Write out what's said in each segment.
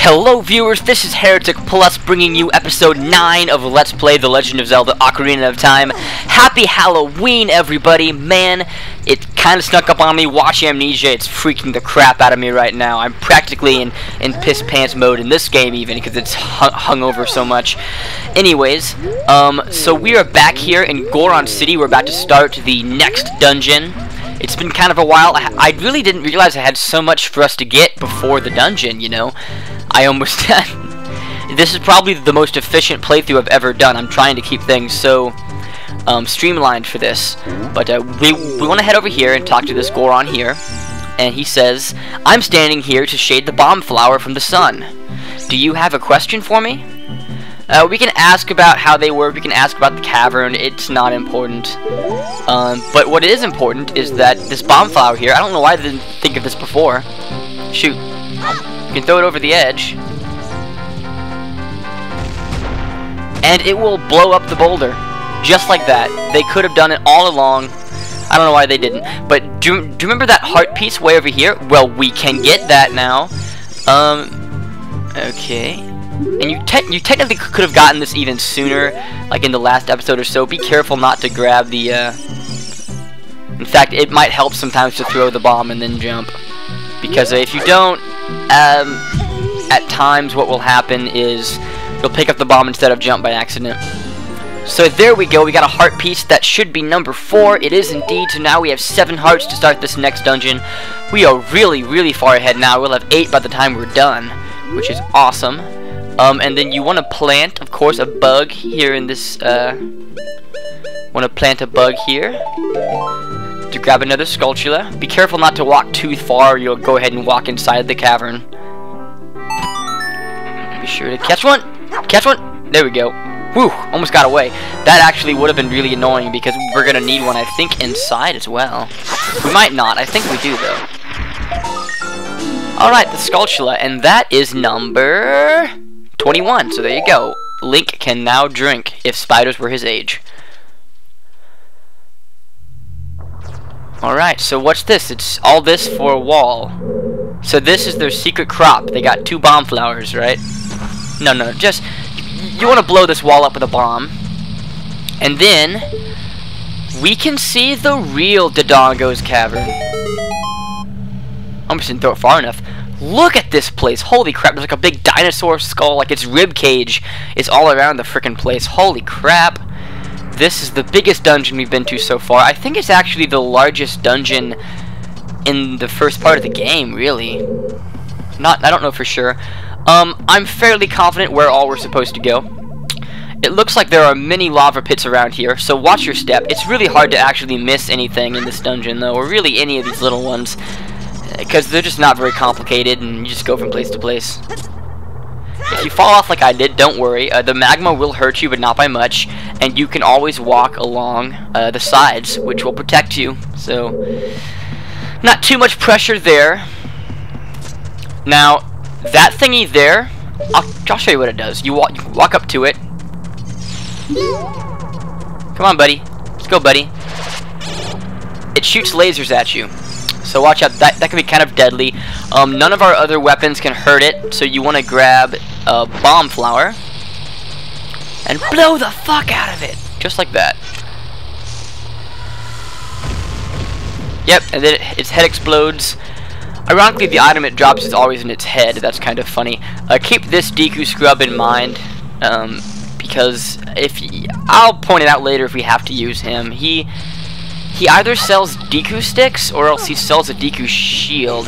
Hello viewers, this is Heretic Plus bringing you episode 9 of Let's Play The Legend of Zelda Ocarina of Time. Happy Halloween everybody. Man, it kinda snuck up on me. Watch Amnesia, it's freaking the crap out of me right now. I'm practically in piss pants mode in this game even because it's hung over so much. Anyways, so we are back here in Goron City. We're about to start the next dungeon. It's been kind of a while. I really didn't realize I had so much for us to get before the dungeon, you know. I almost this is probably the most efficient playthrough I've ever done. I'm trying to keep things so streamlined for this. But we want to head over here and talk to this Goron here. And he says, I'm standing here to shade the bomb flower from the sun. Do you have a question for me? We can ask about how they work, we can ask about the cavern, it's not important. But what is important is that this bomb flower here, I don't know why I didn't think of this before. Shoot. You can throw it over the edge. And it will blow up the boulder. Just like that. They could have done it all along. I don't know why they didn't. But do you remember that heart piece way over here? Well, we can get that now. Okay. And you technically could have gotten this even sooner, like in the last episode or so. Be careful not to grab the, in fact, it might help sometimes to throw the bomb and then jump. Because if you don't, at times what will happen is you'll pick up the bomb instead of jump by accident. So there we go, we got a heart piece. That should be number 4. It is indeed, so now we have 7 hearts to start this next dungeon. We are really, really far ahead now. We'll have 8 by the time we're done, which is awesome. And then you want to plant, of course, a bug here in this, want to plant a bug here to grab another Skulltula. Be careful not to walk too far, or you'll go ahead and walk inside the cavern. Be sure to catch one! Catch one! There we go. Whew, almost got away. That actually would have been really annoying because we're going to need one, I think, inside as well. We might not. I think we do, though. Alright, the Skulltula, and that is number 21, so there you go. Link can now drink if spiders were his age. Alright, so what's this? It's all this for a wall. So this is their secret crop. They got 2 bomb flowers, right? No, just you want to blow this wall up with a bomb. And then we can see the real Dodongos Cavern. Almost didn't throw it far enough. Look at this place. Holy crap, there's like a big dinosaur skull, like its rib cage is all around the frickin' place. Holy crap. This is the biggest dungeon we've been to so far. I think it's actually the largest dungeon in the first part of the game, really. I don't know for sure. I'm fairly confident where all we're supposed to go. It looks like there are many lava pits around here, so watch your step. It's really hard to actually miss anything in this dungeon, though, or really any of these little ones. Because they're just not very complicated, and you just go from place to place. If you fall off like I did, don't worry. The magma will hurt you, but not by much. And you can always walk along the sides, which will protect you. So, not too much pressure there. Now, that thingy there, I'll show you what it does. You walk up to it. Come on, buddy. Let's go, buddy. It shoots lasers at you. So watch out, that can be kind of deadly. None of our other weapons can hurt it, so you want to grab a bomb flower and blow the fuck out of it, just like that. Yep, and then its head explodes. Ironically, the item it drops is always in its head. That's kind of funny. Keep this Deku Scrub in mind, because I'll point it out later if we have to use him. He either sells Deku sticks or else he sells a Deku shield.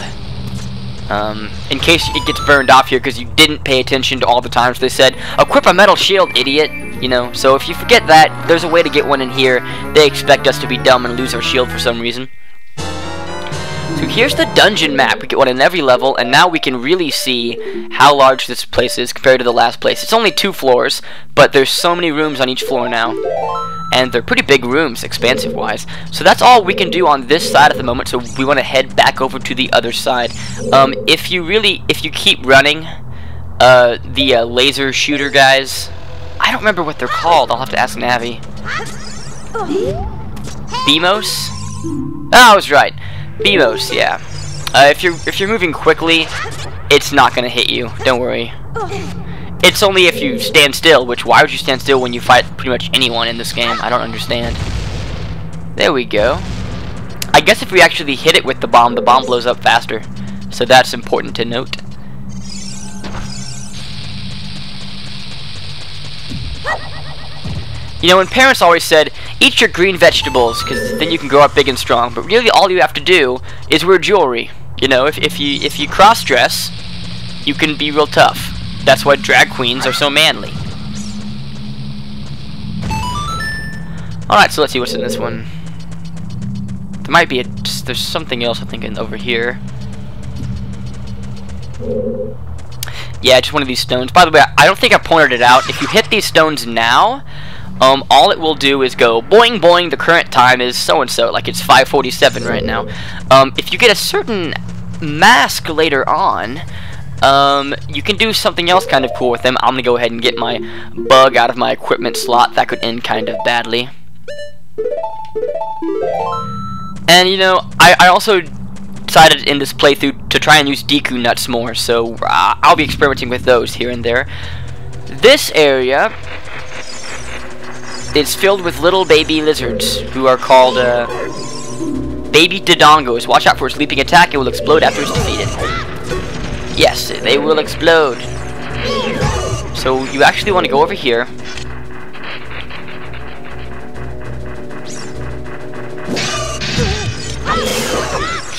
In case it gets burned off here because you didn't pay attention to all the times they said, equip a metal shield, idiot. You know, so if you forget that, there's a way to get one in here. They expect us to be dumb and lose our shield for some reason. So here's the dungeon map. We get one in every level, and now we can really see how large this place is compared to the last place. It's only 2 floors, but there's so many rooms on each floor now. And they're pretty big rooms, expansive-wise. So that's all we can do on this side at the moment, so we want to head back over to the other side. If you keep running, the laser shooter guys, I don't remember what they're called. I'll have to ask Navi. Beamos? Oh, I was right. Beamos, yeah. If you're moving quickly, it's not gonna hit you. Don't worry. It's only if you stand still, which why would you stand still when you fight pretty much anyone in this game? I don't understand. There we go. I guess if we actually hit it with the bomb blows up faster. So that's important to note. You know, when parents always said, eat your green vegetables, because then you can grow up big and strong. But really all you have to do is wear jewelry. You know, if you cross-dress, you can be real tough. That's why drag queens are so manly. Alright, so let's see what's in this one. There might be there's something else I think over here. Yeah, just one of these stones. By the way, I don't think I pointed it out. If you hit these stones now, all it will do is go boing boing. The current time is so and so, like it's 5:47 right now. If you get a certain mask later on, you can do something else kind of cool with them. I'm gonna go ahead and get my bug out of my equipment slot. That could end kind of badly. And you know, I also decided in this playthrough to try and use Deku nuts more, so I'll be experimenting with those here and there. This area is filled with little baby lizards who are called baby Dodongos. Watch out for its leaping attack. It will explode after it's defeated. Yes, they will explode. So you actually want to go over here.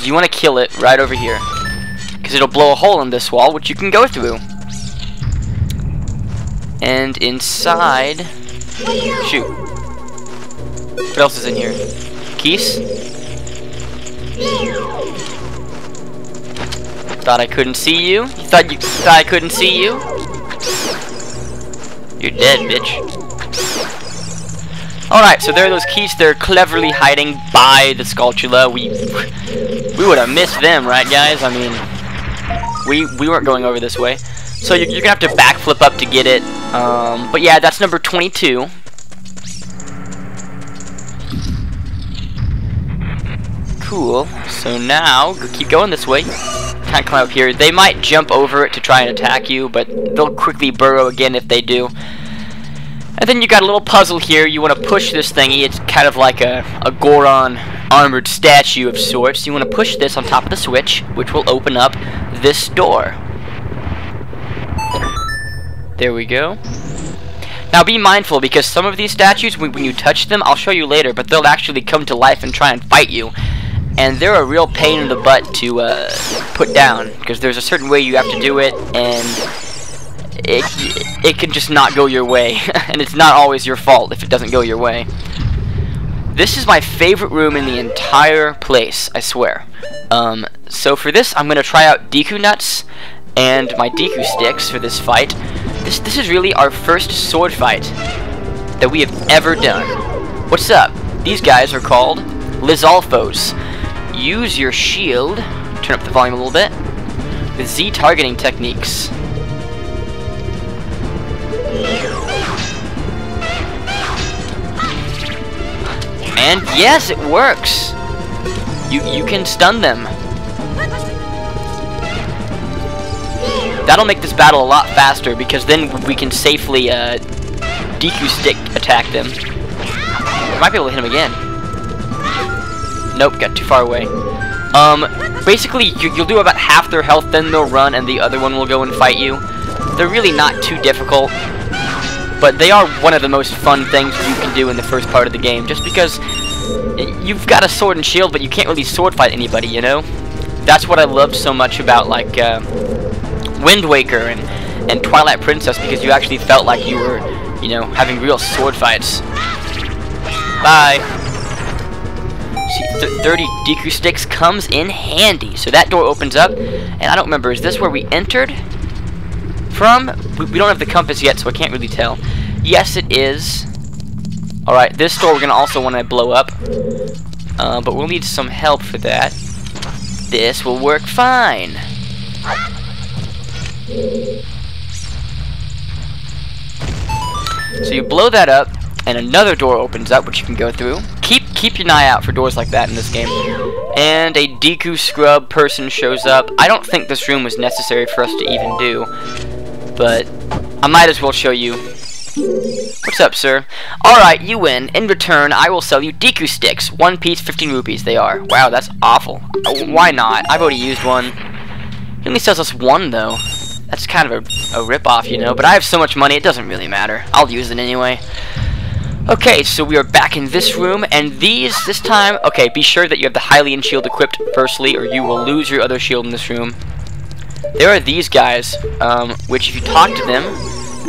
You want to kill it right over here, because it'll blow a hole in this wall, which you can go through. And inside, shoot. What else is in here? Keys? Thought I couldn't see you? You thought I couldn't see you? You're dead, bitch. Alright, so there are those keys. They're cleverly hiding by the Skulltula. We would have missed them, right, guys? I mean, we weren't going over this way. So you're going to have to backflip up to get it. But yeah, that's number 22. Cool. So now, keep going this way. Kind of climb up here. They might jump over it to try and attack you, but they'll quickly burrow again if they do. And then you got a little puzzle here. You want to push this thingy. It's kind of like a Goron armored statue of sorts. You want to push this on top of the switch, which will open up this door. There we go. Now be mindful, because some of these statues, when you touch them, I'll show you later, but they'll actually come to life and try and fight you. And they're a real pain in the butt to put down, because there's a certain way you have to do it, and it can just not go your way. And it's not always your fault if it doesn't go your way. This is my favorite room in the entire place, I swear. So for this, I'm going to try out Deku nuts and my Deku sticks for this fight. This is really our first sword fight that we have ever done. What's up? These guys are called Lizalfos. Use your shield, turn up the volume a little bit, with Z targeting techniques. And yes, it works! You can stun them. That'll make this battle a lot faster, because then we can safely Deku stick attack them. Might be able to hit him again. Nope, got too far away. Basically, you'll do about half their health, then they'll run, and the other one will go and fight you. They're really not too difficult, but they are one of the most fun things you can do in the first part of the game, just because you've got a sword and shield, but you can't really sword fight anybody, you know? That's what I loved so much about, like, Wind Waker and Twilight Princess, because you actually felt like you were, you know, having real sword fights. Bye! See, 30 Deku sticks comes in handy. So that door opens up, and I don't remember, is this where we entered from? We don't have the compass yet, so I can't really tell. Yes, it is. Alright, this door we're going to also want to blow up, but we'll need some help for that. This will work fine. So you blow that up, and another door opens up, which you can go through. Keep your eye out for doors like that in this game. And a Deku scrub person shows up. I don't think this room was necessary for us to even do, but I might as well show you. What's up, sir? Alright, you win. In return, I will sell you Deku sticks. 1 piece, 15 rupees they are. Wow, that's awful. Why not? I've already used one. He only sells us 1, though. That's kind of a rip-off, you know, but I have so much money, it doesn't really matter. I'll use it anyway. Okay, so we are back in this room, and this time, okay, be sure that you have the Hylian shield equipped firstly, or you will lose your other shield in this room. There are these guys, which if you talk to them,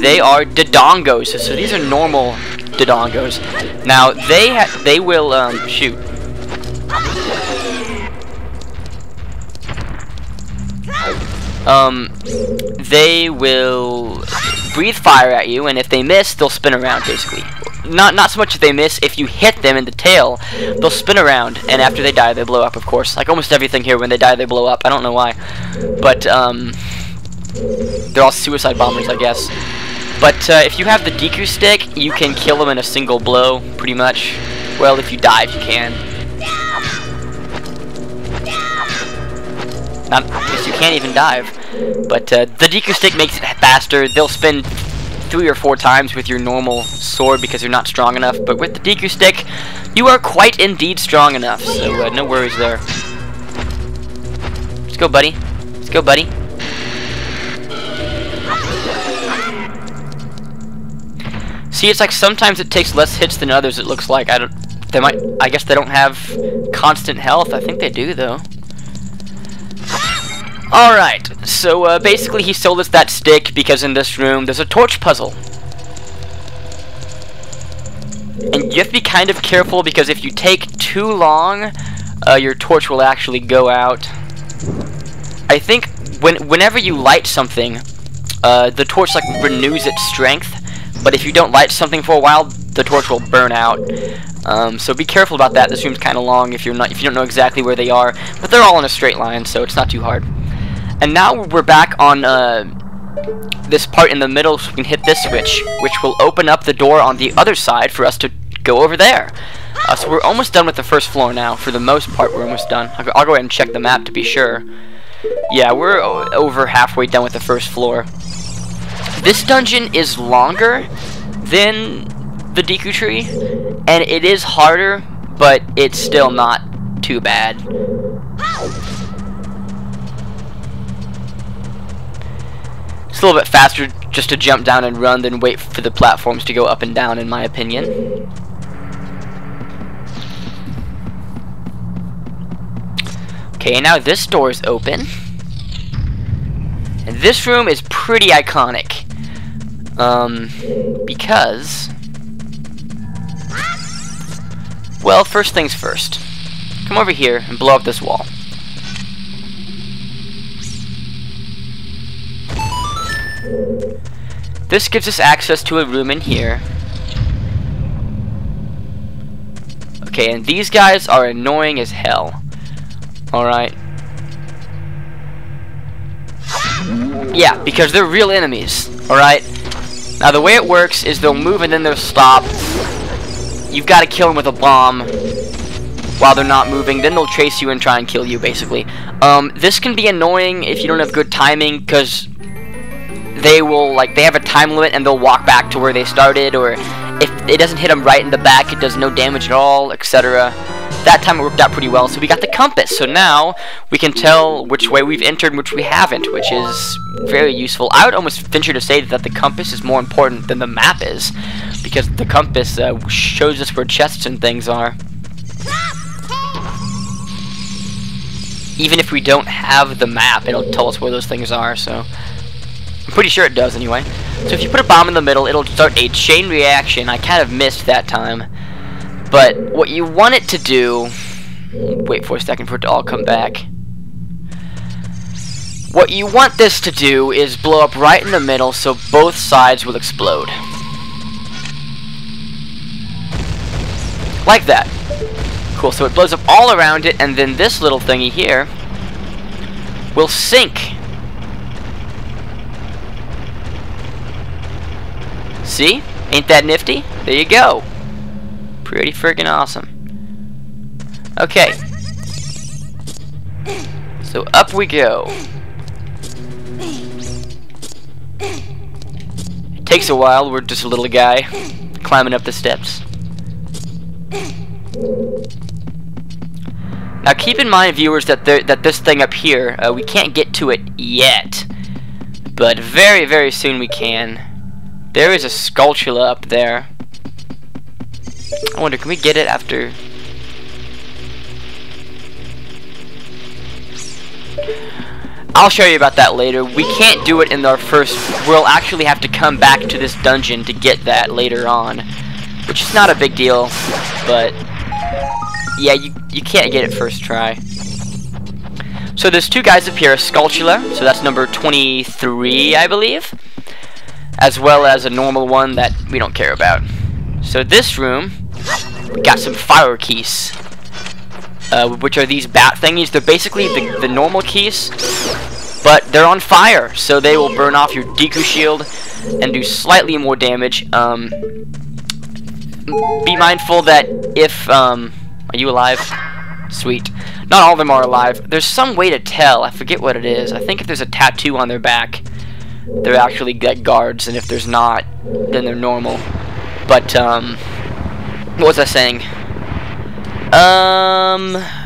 they are Dodongos. So these are normal Dodongos. Now, they will, shoot. They will breathe fire at you, and if they miss, they'll spin around, basically. Not so much if they miss, if you hit them in the tail, they'll spin around, and after they die, they blow up, of course. Like almost everything here, when they die, they blow up. I don't know why. But, they're all suicide bombers, I guess. But, if you have the Deku stick, you can kill them in a single blow, pretty much. Well, if you dive, you can. I guess you can't even dive. But, the Deku stick makes it faster. They'll spin 3 or 4 times with your normal sword because you're not strong enough. But with the Deku stick, you are quite indeed strong enough. So, no worries there. Let's go, buddy. Let's go, buddy. See, it's like sometimes it takes less hits than others, it looks like. I guess they don't have constant health. I think they do, though. Alright, so basically he sold us that stick because in this room there's a torch puzzle. And you have to be kind of careful because if you take too long, your torch will actually go out. I think whenever you light something, the torch like renews its strength. But if you don't light something for a while, the torch will burn out. So be careful about that. This room's kind of long if you don't know exactly where they are. But they're all in a straight line, so it's not too hard. And now we're back on this part in the middle, so we can hit this switch, which will open up the door on the other side for us to go over there. So we're almost done with the first floor now. For the most part, we're almost done. I'll go ahead and check the map to be sure. Yeah, we're over halfway done with the first floor. This dungeon is longer than the Deku Tree, and it is harder, but it's still not too bad. It's a little bit faster just to jump down and run than wait for the platforms to go up and down, in my opinion. Okay, now this door is open. And this room is pretty iconic. Because... well, first things first. Come over here and blow up this wall. This gives us access to a room in here. Okay, and these guys are annoying as hell. Alright. Yeah, because they're real enemies. Alright? Now the way it works is they'll move and then they'll stop. You've got to kill them with a bomb while they're not moving. Then they'll chase you and try and kill you, basically. This can be annoying if you don't have good timing, because they will, like, they have a time limit and they'll walk back to where they started, or if it doesn't hit them right in the back, it does no damage at all, etc. That time it worked out pretty well, so we got the compass. So now we can tell which way we've entered and which we haven't, which is very useful. I would almost venture to say that the compass is more important than the map is, because the compass shows us where chests and things are. Even if we don't have the map, it'll tell us where those things are, so... I'm pretty sure it does, anyway. So if you put a bomb in the middle, it'll start a chain reaction. I kind of missed that time. But what you want it to do... wait for a second for it to all come back. What you want this to do is blow up right in the middle so both sides will explode. Like that. Cool, so it blows up all around it, and then this little thingy here will sink. See? Ain't that nifty? There you go. Pretty freaking awesome. Okay. So up we go. It takes a while, we're just a little guy climbing up the steps. Now keep in mind, viewers, that this thing up here, we can't get to it yet. But very, very soon we can. There is a Skulltula up there. I wonder, can we get it after... I'll show you about that later. We can't do it in our first... We'll actually have to come back to this dungeon to get that later on. Which is not a big deal, but... Yeah, you can't get it first try. So there's two guys up here, a Skulltula, so that's number 23, I believe. As well as a normal one that we don't care about. So this room, we got some fire keys. Which are these bat thingies. They're basically the normal keys, but they're on fire, so they will burn off your Deku shield and do slightly more damage. Be mindful that if, are you alive? Sweet. Not all of them are alive. There's some way to tell. I forget what it is. I think if there's a tattoo on their back, they're actually guards, and if there's not, then they're normal. But, what was I saying?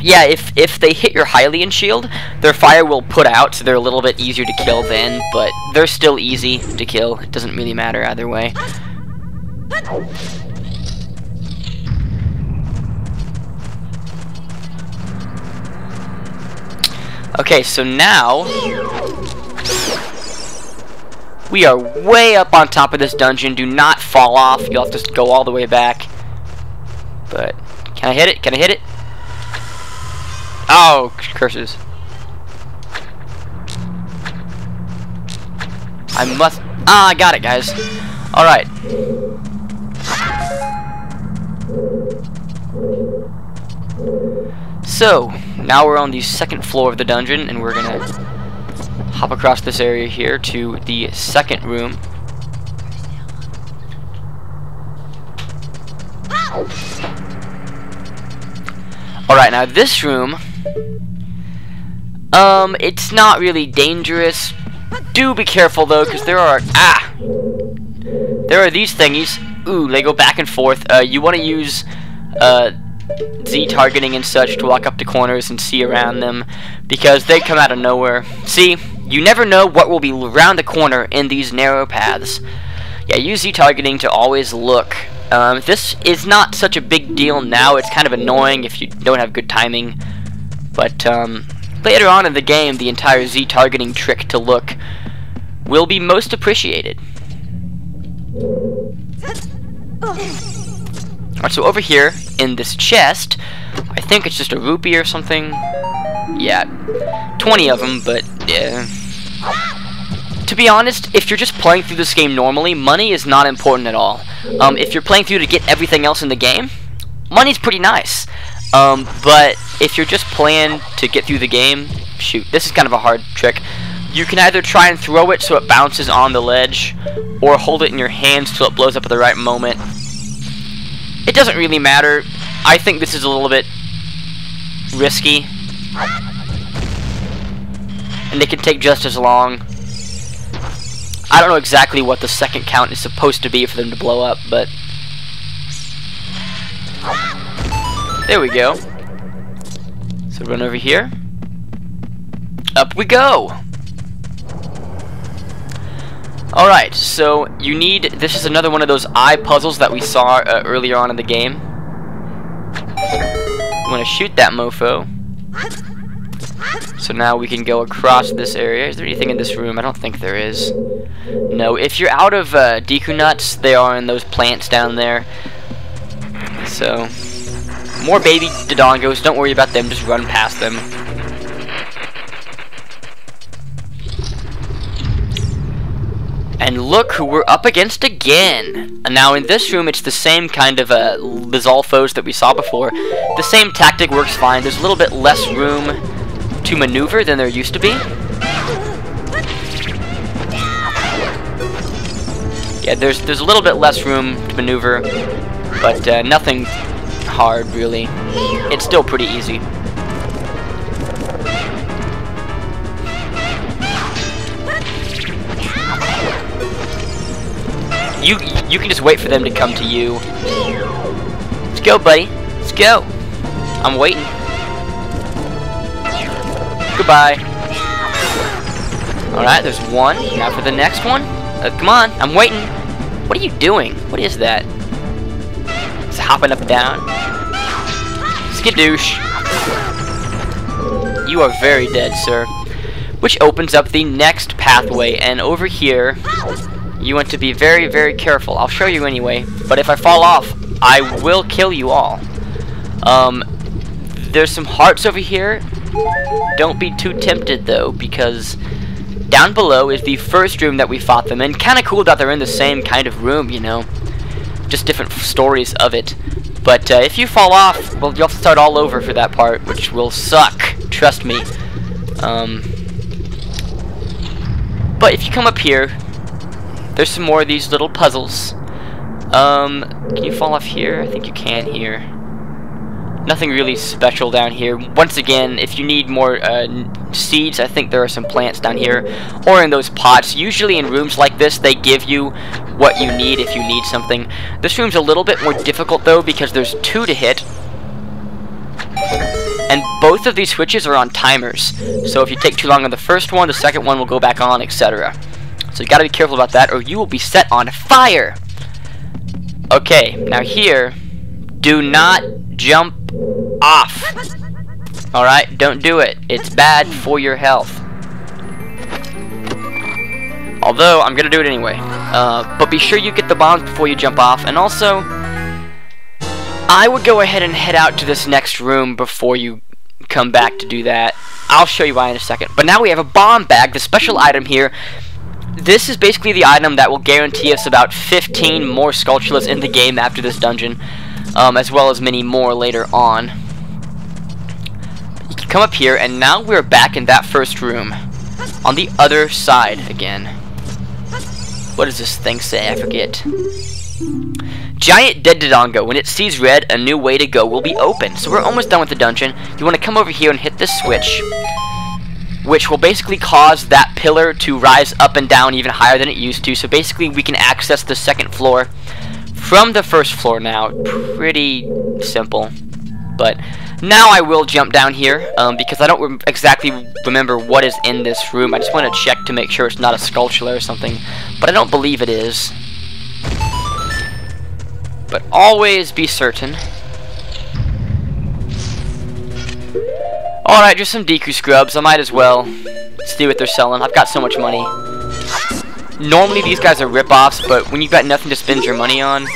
Yeah, if they hit your Hylian shield, their fire will put out, so they're a little bit easier to kill then, but they're still easy to kill. It doesn't really matter either way. Okay, so now we are way up on top of this dungeon. Do not fall off. You'll have to go all the way back. But can I hit it? Can I hit it? Oh, curses. I must... Ah, I got it, guys. Alright. So, now we're on the second floor of the dungeon, and we're gonna hop across this area here to the second room. Alright, now this room, it's not really dangerous. Do be careful though, because there are these thingies. Ooh, they go back and forth. You want to use Z targeting and such to walk up to corners and see around them, because they come out of nowhere. See, you never know what will be around the corner in these narrow paths. Yeah, use Z targeting to always look. This is not such a big deal now. It's kind of annoying if you don't have good timing, but later on in the game, the entire Z targeting trick to look will be most appreciated. Alright, so over here in this chest, I think it's just a rupee or something. Yeah, 20 of them, but yeah. To be honest, if you're just playing through this game normally, money is not important at all. If you're playing through to get everything else in the game, money's pretty nice. But if you're just playing to get through the game, shoot, this is kind of a hard trick. You can either try and throw it so it bounces on the ledge, or hold it in your hands till it blows up at the right moment. It doesn't really matter. I think this is a little bit risky, and they can take just as long. I don't know exactly what the second count is supposed to be for them to blow up, but there we go. So run over here. Up we go. Alright, so you need... This is another one of those eye puzzles that we saw earlier on in the game. You want to shoot that mofo. So now we can go across this area. Is there anything in this room? I don't think there is. No, if you're out of Deku nuts, they are in those plants down there. So, more baby Dodongos. Don't worry about them, just run past them. And look who we're up against again! And now in this room, it's the same kind of Lizalfos that we saw before. The same tactic works fine. There's a little bit less room to maneuver than there used to be. Yeah, there's a little bit less room to maneuver, but nothing hard really. It's still pretty easy. You can just wait for them to come to you. Let's go, buddy. Let's go. I'm waiting. Goodbye. Alright, there's one. Now for the next one. Come on, I'm waiting. What are you doing? What is that? It's hopping up and down. Skadoosh. You are very dead, sir. Which opens up the next pathway, and over here, you want to be very, very careful. I'll show you anyway, but if I fall off, I will kill you all. There's some hearts over here. Don't be too tempted, though, because down below is the first room that we fought them in. Kinda cool that they're in the same kind of room, you know. Just different stories of it. But if you fall off, well, you'll have to start all over for that part, which will suck. Trust me. But if you come up here, there's some more of these little puzzles. Can you fall off here? I think you can here. Nothing really special down here. Once again, if you need more seeds, I think there are some plants down here, or in those pots. Usually in rooms like this, they give you what you need if you need something. This room's a little bit more difficult though, because there's 2 to hit, and both of these switches are on timers. So if you take too long on the first one, the second one will go back on, etc. So you gotta be careful about that, or you will be set on fire. Okay, now here, do not jump off. Alright, don't do it. It's bad for your health. Although, I'm gonna do it anyway. But be sure you get the bombs before you jump off, and also, I would go ahead and head out to this next room before you come back to do that. I'll show you why in a second. But now we have a bomb bag, the special item here. This is basically the item that will guarantee us about 15 more Skulltulas in the game after this dungeon, as well as many more later on. You can come up here, and now we're back in that first room, on the other side again. What does this thing say? I forget. Giant dead Dodongo. When it sees red, a new way to go will be open. So we're almost done with the dungeon. You want to come over here and hit this switch, which will basically cause that pillar to rise up and down even higher than it used to. So basically we can access the second floor from the first floor now. Pretty simple. But now I will jump down here, because I don't exactly remember what is in this room. I just want to check to make sure it's not a Skulltula or something, but I don't believe it is. But always be certain. Alright, just some Deku scrubs. I might as well see what they're selling. I've got so much money. Normally these guys are rip-offs, but when you've got nothing to spend your money on,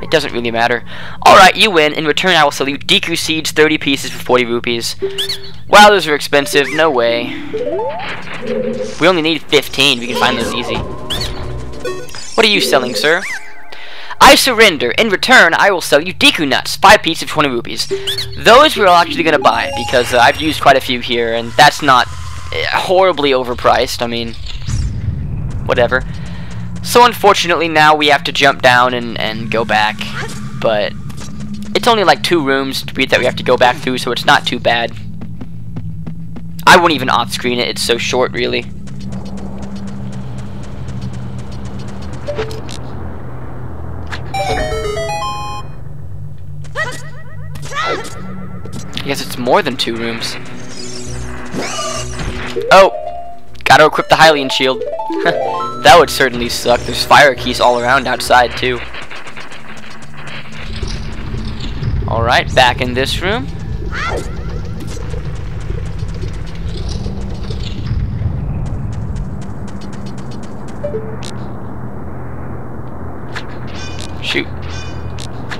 it doesn't really matter. Alright, you win. In return, I will sell you Deku seeds, 30 pieces for 40 rupees. Wow, those are expensive. No way. We only need 15. We can find those easy. What are you selling, sir? I surrender. In return, I will sell you Deku nuts, 5 pieces for 20 rupees. Those we're actually going to buy, because I've used quite a few here, and that's not horribly overpriced. I mean, whatever. So unfortunately now we have to jump down and go back, but it's only like 2 rooms that we have to go back through, so it's not too bad. I won't even off-screen it, it's so short really. I guess it's more than 2 rooms. Oh! Gotta equip the Hylian shield. That would certainly suck. There's fire keys all around outside, too. Alright, back in this room. Shoot.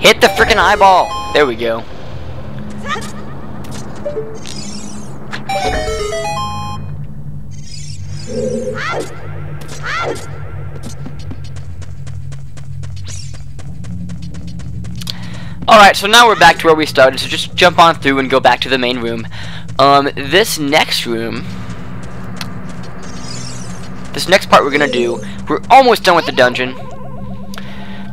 Hit the frickin' eyeball! There we go. Alright, so now we're back to where we started, so just jump on through and go back to the main room. This next room, this next part we're gonna do, we're almost done with the dungeon.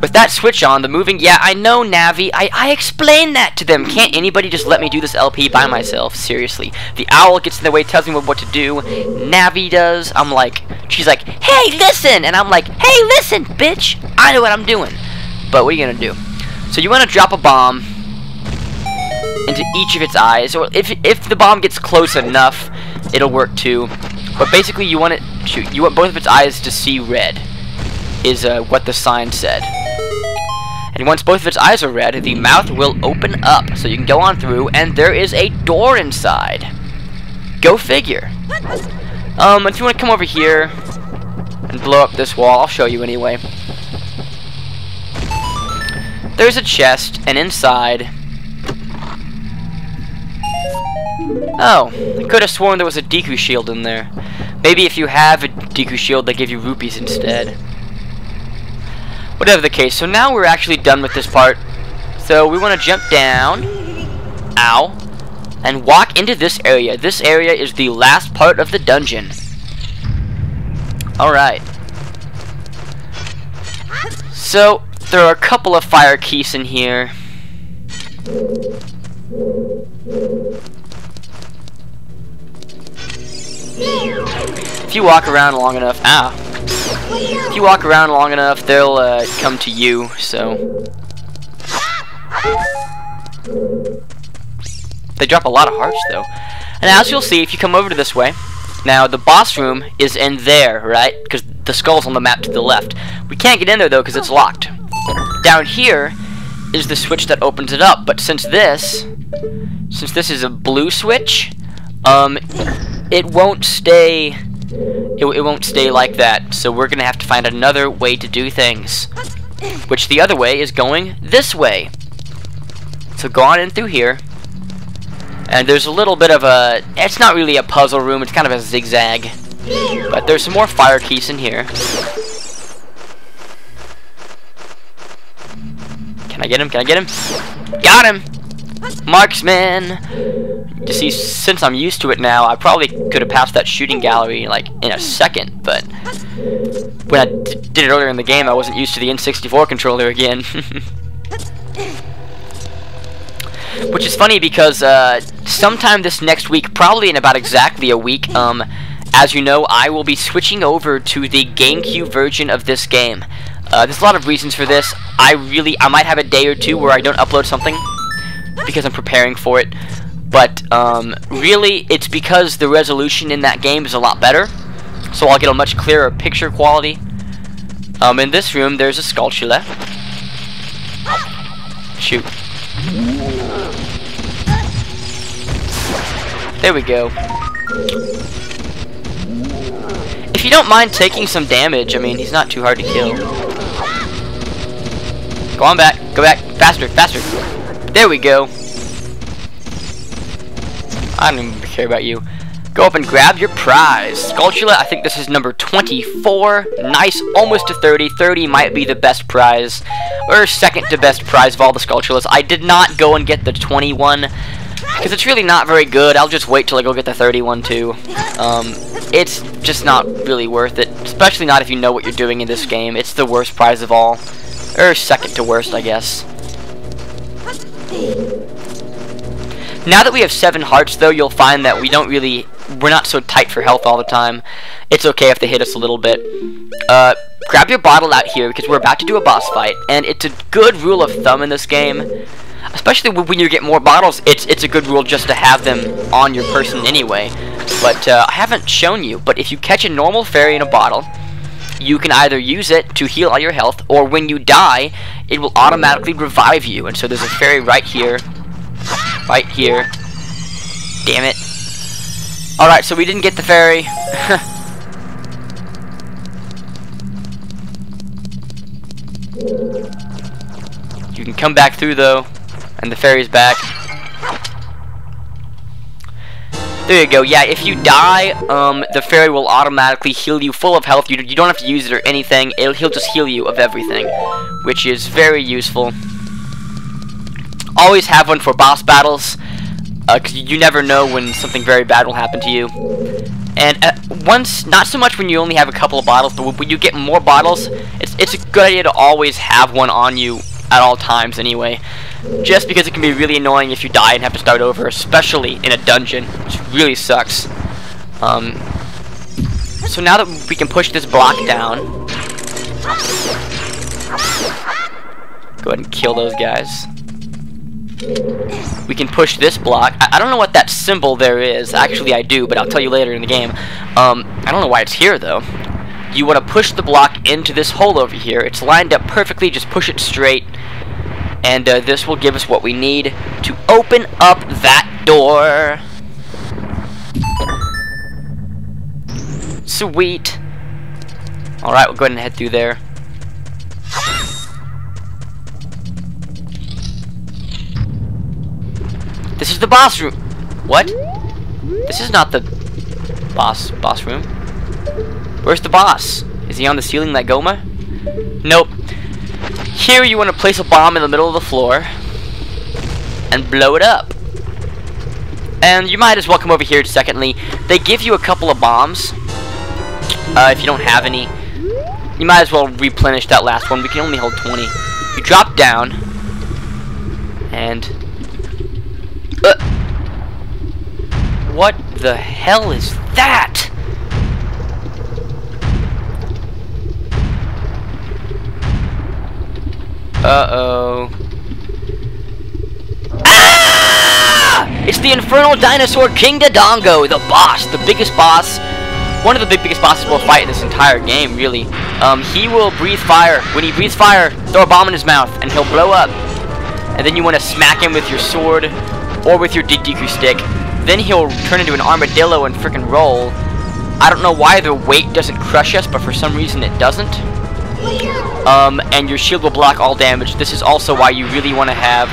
with that switch on, the moving, yeah, I know, Navi. I explained that to them. Can't anybody just let me do this LP by myself? Seriously. The owl gets in the way, tells me what to do. Navi does. I'm like, she's like, hey, listen! And I'm like, hey, listen, bitch! I know what I'm doing. But what are you gonna do? So you want to drop a bomb into each of its eyes. Or if the bomb gets close enough, it'll work too. But basically, you want both of its eyes to see red, is what the sign said. And once both of its eyes are red, the mouth will open up, so you can go on through, and there is a door inside. Go figure. If you want to come over here and blow up this wall, I'll show you anyway. There's a chest, and inside... Oh, I could have sworn there was a Deku shield in there. Maybe if you have a Deku shield, they give you rupees instead. Whatever the case, so now we're actually done with this part. So we want to jump down, ow, and walk into this area. This area is the last part of the dungeon. Alright. So, there are a couple of fire keys in here. If you walk around long enough, if you walk around long enough, they'll come to you, so. They drop a lot of hearts, though. And as you'll see, if you come over to this way, now the boss room is in there, right? Because the skull's on the map to the left. We can't get in there, though, because it's locked. Down here is the switch that opens it up, but since this is a blue switch, it won't stay... It won't stay like that, so we're gonna have to find another way to do things. Which the other way is going this way. So go on in through here. And there's a little bit of a... It's not really a puzzle room, it's kind of a zigzag. But there's some more fire keys in here. Can I get him? Can I get him? Got him! Marksman! You see, since I'm used to it now, I probably could have passed that shooting gallery like in a second, but when I did it earlier in the game, I wasn't used to the N64 controller again. Which is funny because sometime this next week, probably in about exactly a week, as you know, I will be switching over to the GameCube version of this game. There's a lot of reasons for this. I might have a day or two where I don't upload something because I'm preparing for it. But really, it's because the resolution in that game is a lot better, so I'll get a much clearer picture quality. In this room, there's a skulltula. Shoot. There we go. If you don't mind taking some damage, I mean, he's not too hard to kill. Go on back. Go back. Faster. Faster. There we go. I don't even care about you. Go up and grab your prize. Skulltula, I think this is number 24. Nice, almost to 30. 30 might be the best prize. Or second to best prize of all the Skulltulas. I did not go and get the 21. Because it's really not very good. I'll just wait till I go get the 31 too. It's just not really worth it. Especially not if you know what you're doing in this game. It's the worst prize of all. Or second to worst, I guess. Now that we have 7 hearts, though, you'll find that we're not so tight for health all the time. It's okay if they hit us a little bit. Grab your bottle out here, because we're about to do a boss fight, and it's a good rule of thumb in this game, especially when you get more bottles, it's a good rule just to have them on your person anyway. But I haven't shown you, but if you catch a normal fairy in a bottle, you can either use it to heal all your health, or when you die, it will automatically revive you. And so there's a fairy right here. Right here. Damn it. Alright, so we didn't get the fairy. You can come back through, though. And the fairy's back. There you go. Yeah, if you die, the fairy will automatically heal you full of health. You don't have to use it or anything. He'll just heal you of everything, which is very useful. Always have one for boss battles, because you never know when something very bad will happen to you. And once, not so much when you only have a couple of bottles, but when you get more bottles, it's a good idea to always have one on you at all times anyway. Just because it can be really annoying if you die and have to start over, especially in a dungeon, which really sucks. So now that we can push this block down, go ahead and kill those guys. We can push this block. I don't know what that symbol there is. Actually, I do, but I'll tell you later in the game. I don't know why it's here, though. You want to push the block into this hole over here. It's lined up perfectly. Just push it straight. And this will give us what we need to open up that door. Sweet. Alright, we'll go ahead and head through there. This is the boss room. What? This is not the boss room. Where's the boss? Is he on the ceiling like Goma? Nope. Here you want to place a bomb in the middle of the floor and blow it up. And you might as well come over here secondly. They give you a couple of bombs. If you don't have any, you might as well replenish that last one. We can only hold 20. You drop down and what the hell is that? Uh-oh. Ah! It's the infernal dinosaur King Dodongo, the boss, the biggest boss. One of the biggest bosses we'll fight in this entire game, really. He will breathe fire. When he breathes fire, throw a bomb in his mouth, and he'll blow up. And then you want to smack him with your sword, or with your Deku stick. Then he'll turn into an armadillo and frickin' roll. I don't know why the weight doesn't crush us, but for some reason it doesn't. And your shield will block all damage. This is also why you really want to have...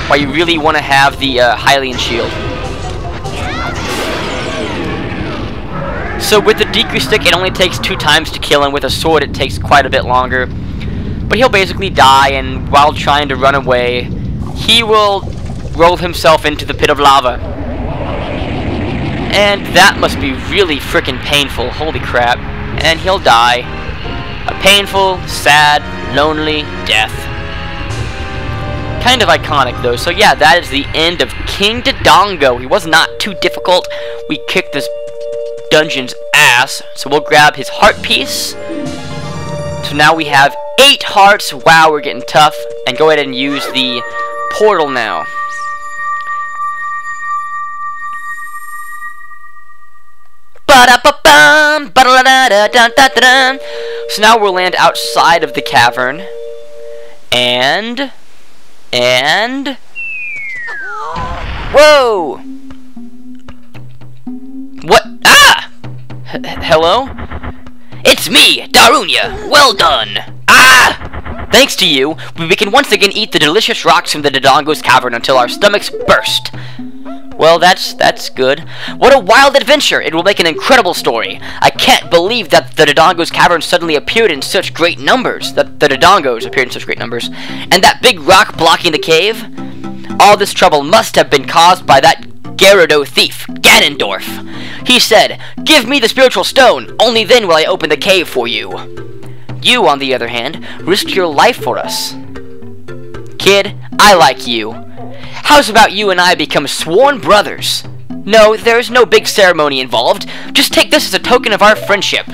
why you really want to have the Hylian shield. So with the Deku stick, it only takes 2 times to kill him. With a sword, it takes quite a bit longer. But he'll basically die, and while trying to run away, he will roll himself into the pit of lava. And that must be really frickin' painful. Holy crap. And he'll die. A painful, sad, lonely death. Kind of iconic, though. So yeah, that is the end of King Dodongo. He was not too difficult. We kicked this dungeon's ass. So we'll grab his heart piece. So now we have 8 hearts. Wow, we're getting tough. And go ahead and use the portal now. So now we'll land outside of the cavern. And... Whoa! What? Ah! Hello? It's me, Darunia! Well done! Ah! Thanks to you, we can once again eat the delicious rocks from the Dodongos cavern until our stomachs burst. Well, that's good. What a wild adventure! It will make an incredible story. I can't believe that the Dodongos cavern suddenly appeared in such great numbers. That the Dodongos appeared in such great numbers. And that big rock blocking the cave? All this trouble must have been caused by that Gyarados thief, Ganondorf. He said, "Give me the spiritual stone, only then will I open the cave for you." You, on the other hand, risked your life for us. Kid, I like you. How's about you and I become sworn brothers? No, there's no big ceremony involved. Just take this as a token of our friendship.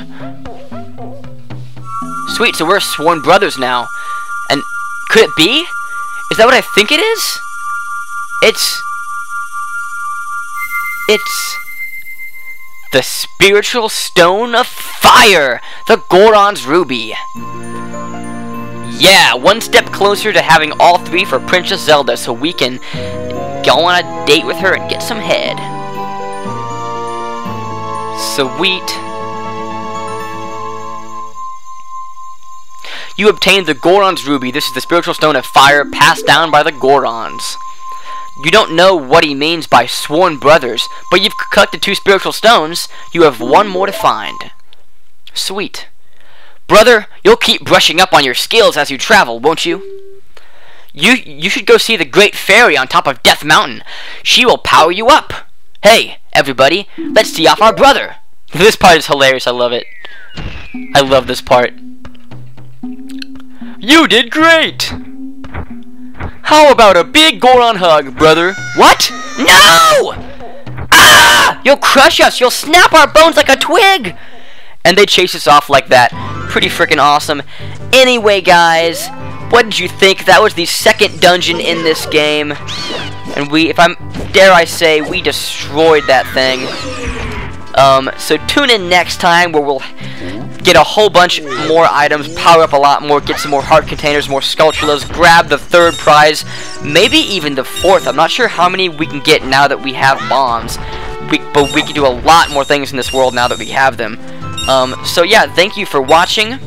Sweet, so we're sworn brothers now. And could it be? Is that what I think it is? It's the spiritual stone of fire, the Goron's ruby. Yeah, one step closer to having all 3 for Princess Zelda, so we can go on a date with her and get some head. Sweet. You obtained the Goron's ruby. This is the spiritual stone of fire passed down by the Gorons. You don't know what he means by sworn brothers, but you've collected 2 spiritual stones. You have 1 more to find. Sweet. Brother, you'll keep brushing up on your skills as you travel, won't you? You should go see the Great Fairy on top of Death Mountain. She will power you up. Hey, everybody, let's see off our brother. This part is hilarious. I love it. I love this part. You did great! How about a big Goron hug, brother? What? No! Ah! You'll crush us! You'll snap our bones like a twig! And they chase us off like that. Pretty freaking awesome. Anyway, guys, what did you think? That was the second dungeon in this game. And dare I say, we destroyed that thing. So tune in next time where we'll get a whole bunch more items, power up a lot more, get some more heart containers, more sculptulas, grab the third prize, maybe even the fourth. I'm not sure how many we can get now that we have bombs, but we can do a lot more things in this world now that we have them. So yeah, thank you for watching.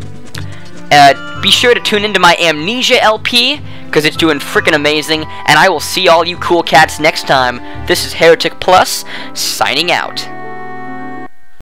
Be sure to tune into my Amnesia LP, because it's doing freaking amazing, and I will see all you cool cats next time. This is Heretic Plus, signing out.